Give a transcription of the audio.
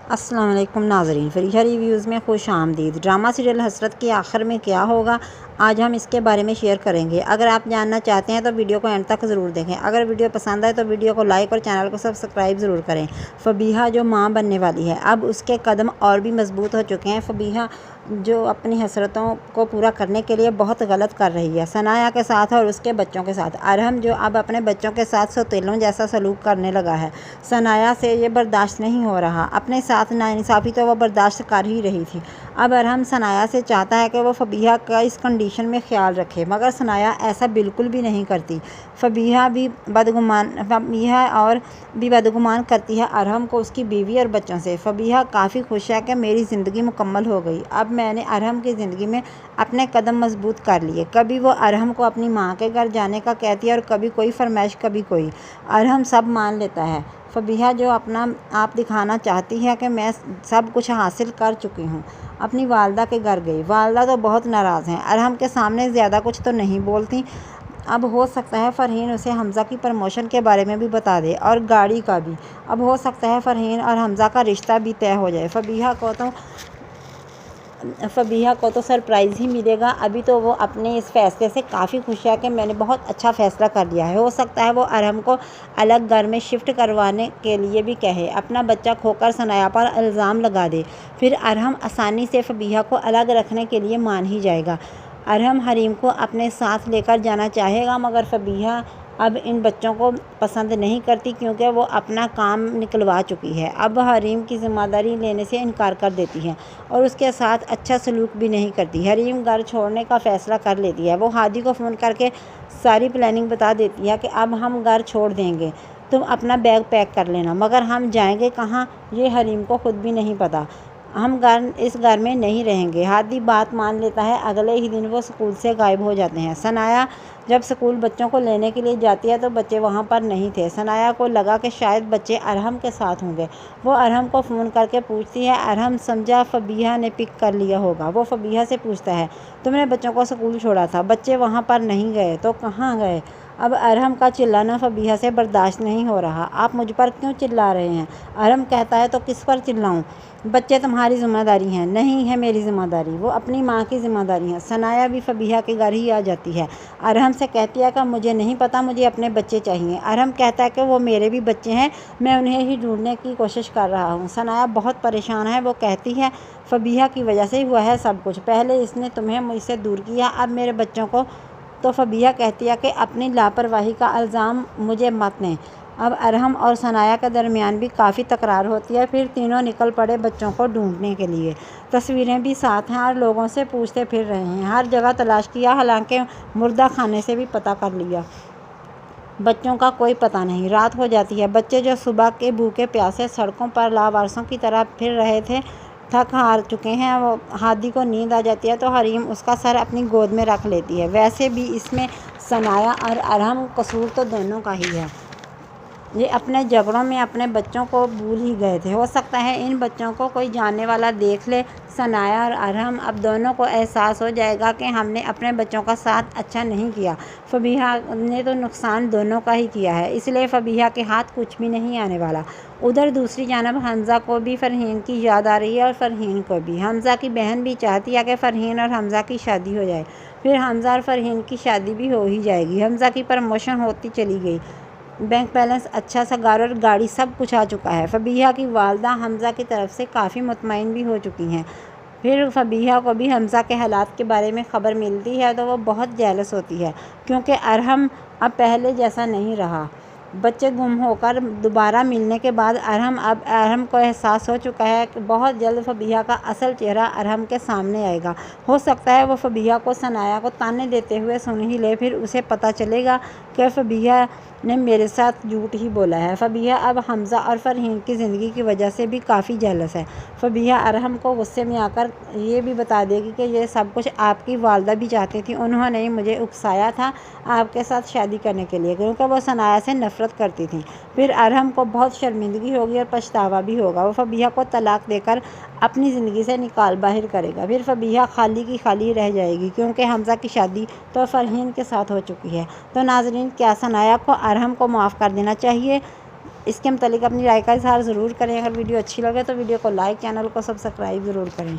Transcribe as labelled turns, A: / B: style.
A: अस्सलाम वालेकुम नाज़रीन, फरीहा रिव्यूज़ में खुश आमदीद। ड्रामा सीरियल हसरत के आखिर में क्या होगा, आज हम इसके बारे में शेयर करेंगे। अगर आप जानना चाहते हैं तो वीडियो को एंड तक ज़रूर देखें। अगर वीडियो पसंद आए तो वीडियो को लाइक और चैनल को सब्सक्राइब ज़रूर करें। फ़बीहा जो माँ बनने वाली है, अब उसके कदम और भी मजबूत हो चुके हैं। फ़बीहा जो अपनी हसरतों को पूरा करने के लिए बहुत गलत कर रही है, सनाया के साथ और उसके बच्चों के साथ। अरहम जो अब अपने बच्चों के साथ सौतेलों जैसा सलूक करने लगा है, सनाया से ये बर्दाश्त नहीं हो रहा। अपने साथ नाइंसाफ़ी तो वह बर्दाश्त कर ही रही थी। अब अरहम सनाया से चाहता है कि वो फ़बीहा का इस कंडीशन में ख्याल रखे, मगर सनाया ऐसा बिल्कुल भी नहीं करती। फ़बीहा और भी बदगुमान करती है अरहम को उसकी बीवी और बच्चों से। फ़बीहा काफ़ी खुश है कि मेरी ज़िंदगी मुकम्मल हो गई, अब मैंने अरहम की ज़िंदगी में अपने कदम मजबूत कर लिए। कभी वो अरहम को अपनी माँ के घर जाने का कहती है और कभी कोई फरमाइश, कभी कोई। अरहम सब मान लेता है। फ़बीहा जो अपना आप दिखाना चाहती है कि मैं सब कुछ हासिल कर चुकी हूँ, अपनी वालदा के घर गई। वालदा तो बहुत नाराज़ हैं, अरहम के सामने ज़्यादा कुछ तो नहीं बोलती। अब हो सकता है फ़रहीन उसे हमज़ा की प्रमोशन के बारे में भी बता दे और गाड़ी का भी। अब हो सकता है फ़रहीन और हमज़ा का रिश्ता भी तय हो जाए। फ़बीहा को तो सरप्राइज़ ही मिलेगा। अभी तो वो अपने इस फ़ैसले से काफ़ी खुश है कि मैंने बहुत अच्छा फ़ैसला कर लिया है। हो सकता है वो अरहम को अलग घर में शिफ्ट करवाने के लिए भी कहे, अपना बच्चा खोकर सनाया पर इल्ज़ाम लगा दे। फिर अरहम आसानी से फ़बीहा को अलग रखने के लिए मान ही जाएगा। अरहम हरीम को अपने साथ लेकर जाना चाहेगा, मगर फ़बीहा अब इन बच्चों को पसंद नहीं करती क्योंकि वो अपना काम निकलवा चुकी है। अब हरीम की ज़िम्मेदारी लेने से इनकार कर देती है और उसके साथ अच्छा सलूक भी नहीं करती। हरीम घर छोड़ने का फ़ैसला कर लेती है। वो हादी को फ़ोन करके सारी प्लानिंग बता देती है कि अब हम घर छोड़ देंगे, तुम अपना बैग पैक कर लेना, मगर हम जाएंगे कहाँ ये हरीम को ख़ुद भी नहीं पता। हम इस घर में नहीं रहेंगे। हादी बात मान लेता है। अगले ही दिन वो स्कूल से गायब हो जाते हैं। सनाया जब स्कूल बच्चों को लेने के लिए जाती है तो बच्चे वहाँ पर नहीं थे। सनाया को लगा कि शायद बच्चे अरहम के साथ होंगे। वो अरहम को फ़ोन करके पूछती है। अरहम समझा फ़बीहा ने पिक कर लिया होगा। वो फ़बीहा से पूछता है, तुमने बच्चों को स्कूल छोड़ा था, बच्चे वहाँ पर नहीं गए तो कहाँ गए? अब अरहम का चिल्लाना फ़बीहा से बर्दाश्त नहीं हो रहा। आप मुझ पर क्यों चिल्ला रहे हैं? अरहम कहता है, तो किस पर चिल्लाऊँ? बच्चे तुम्हारी ज़िम्मेदारी हैं, नहीं है मेरी ज़िम्मेदारी, वो अपनी माँ की ज़िम्मेदारी है। सनाया भी फ़बीहा के घर ही आ जाती है। अरहम से कहती है कि मुझे नहीं पता, मुझे अपने बच्चे चाहिए। अरहम कहता है कि वो मेरे भी बच्चे हैं, मैं उन्हें ही ढूंढने की कोशिश कर रहा हूँ। सनाया बहुत परेशान है। वो कहती है, फ़बीहा की वजह से हुआ है सब कुछ। पहले इसने तुम्हें मुझसे दूर किया, अब मेरे बच्चों को। तो फ़बीहा कहती है कि अपनी लापरवाही का इल्ज़ाम मुझे मत दें। अब अरहम और सनाया के दरमियान भी काफ़ी तकरार होती है। फिर तीनों निकल पड़े बच्चों को ढूंढने के लिए। तस्वीरें भी साथ हैं और लोगों से पूछते फिर रहे हैं। हर जगह तलाश किया, हालांकि मुर्दा खाने से भी पता कर लिया, बच्चों का कोई पता नहीं। रात हो जाती है। बच्चे जो सुबह के भूखे प्यासे सड़कों पर लावारसों की तरह फिर रहे थे, थक हार चुके हैं। वो हादी को नींद आ जाती है तो हरीम उसका सर अपनी गोद में रख लेती है। वैसे भी इसमें सनाया और अरहम कसूर तो दोनों का ही है। ये अपने झगड़ों में अपने बच्चों को भूल ही गए थे। हो सकता है इन बच्चों को कोई जानने वाला देख ले। सनाया और अरहम अब दोनों को एहसास हो जाएगा कि हमने अपने बच्चों का साथ अच्छा नहीं किया। फ़बीहा ने तो नुकसान दोनों का ही किया है, इसलिए फ़बीहा के हाथ कुछ भी नहीं आने वाला। उधर दूसरी जानब हमज़ा को भी फ़रहीन की याद आ रही है और फ़रहीन को भी। हमज़ा की बहन भी चाहती है कि फ़रहीन और हमज़ा की शादी हो जाए, फिर हमज़ा और फ़रहीन की शादी भी हो ही जाएगी। हमज़ा की प्रमोशन होती चली गई, बैंक बैलेंस, अच्छा सा घर और गाड़ी, सब कुछ आ चुका है। फ़बीहा की वालदा हमज़ा की तरफ से काफ़ी मुतमईन भी हो चुकी हैं। फिर फ़बीहा को भी हमज़ा के हालात के बारे में ख़बर मिलती है तो वो बहुत जेलस होती है, क्योंकि अरहम अब पहले जैसा नहीं रहा। बच्चे गुम होकर दोबारा मिलने के बाद अरहम को एहसास हो चुका है कि बहुत जल्द फ़बीहा का असल चेहरा अरहम के सामने आएगा। हो सकता है वो फ़बीहा को सनाया को ताने देते हुए सुन ही ले, फिर उसे पता चलेगा कि फ़बीहा ने मेरे साथ झूठ ही बोला है। फ़बीहा अब हमज़ा और फ़रहीन की ज़िंदगी की वजह से भी काफ़ी जेलस है। फ़बीहा अरहम को गुस्से में आकर ये भी बता देगी कि ये सब कुछ आपकी वालदा भी चाहती थी, उन्होंने ही मुझे उकसाया था आपके साथ शादी करने के लिए, क्योंकि वो सनाया से नफ़रत करती थी। फिर अरहम को बहुत शर्मिंदगी होगी और पछतावा भी होगा। वो फ़बीहा को तलाक देकर अपनी ज़िंदगी से निकाल बाहर करेगा। फिर फ़बीहा खाली की खाली रह जाएगी, क्योंकि हमज़ा की शादी तो फ़रहीन के साथ हो चुकी है। तो नाज़रीन, क्या सनाया को अरहम को माफ़ कर देना चाहिए? इसके मतलब अपनी राय का इज़हार ज़रूर करें। अगर वीडियो अच्छी लगे तो वीडियो को लाइक, चैनल को सब्सक्राइब ज़रूर करें।